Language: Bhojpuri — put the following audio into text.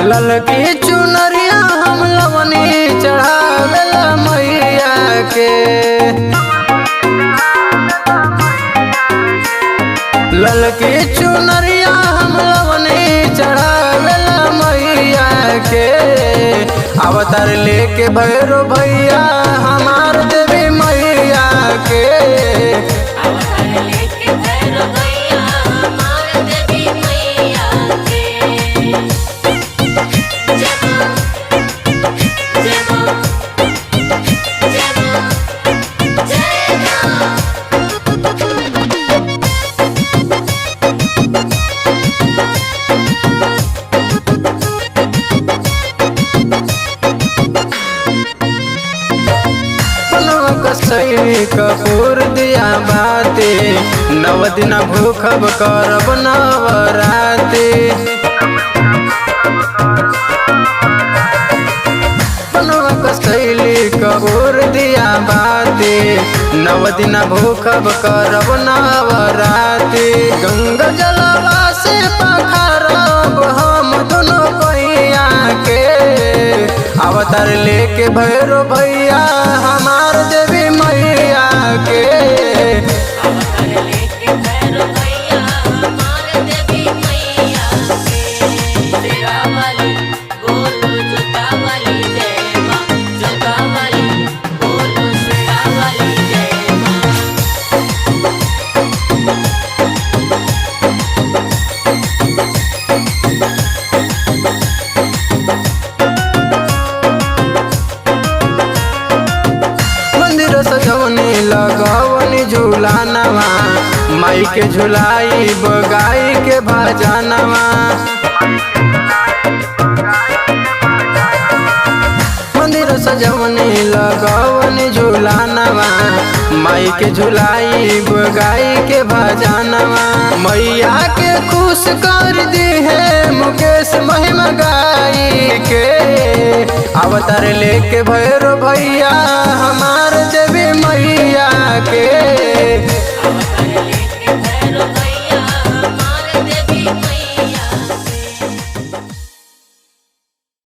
ललकी चुनरिया हम लवनी चढ़ावेला मैया के। ललकी चुनरिया हम लवनी चढ़ावेला मैया के। अवतार लेके भैरो भैया हमार देवी मैया के। कसई कपूर दिया बाते, 9 दिन भूखब करब नवराते। कसैली कपूर दिया बाते, 9 दिन भूखब करब नवराते। गंगा जलवा से पखारब हम दोनों पैया के। अवतार लेके भैरो भैया हमार देवी मैया के। सजवनी लगवनी झूलानवा, माई के झुलाई बगाई के भजनवा। मंदिर सजवनी लगवनी झूलानवा, माई के झुलाई बगाई के भजनवा। मैया के खुश कर दी है मुकेश महिमा गाई के। अवतार लेके भैरो भैया हमार देवी मैया के।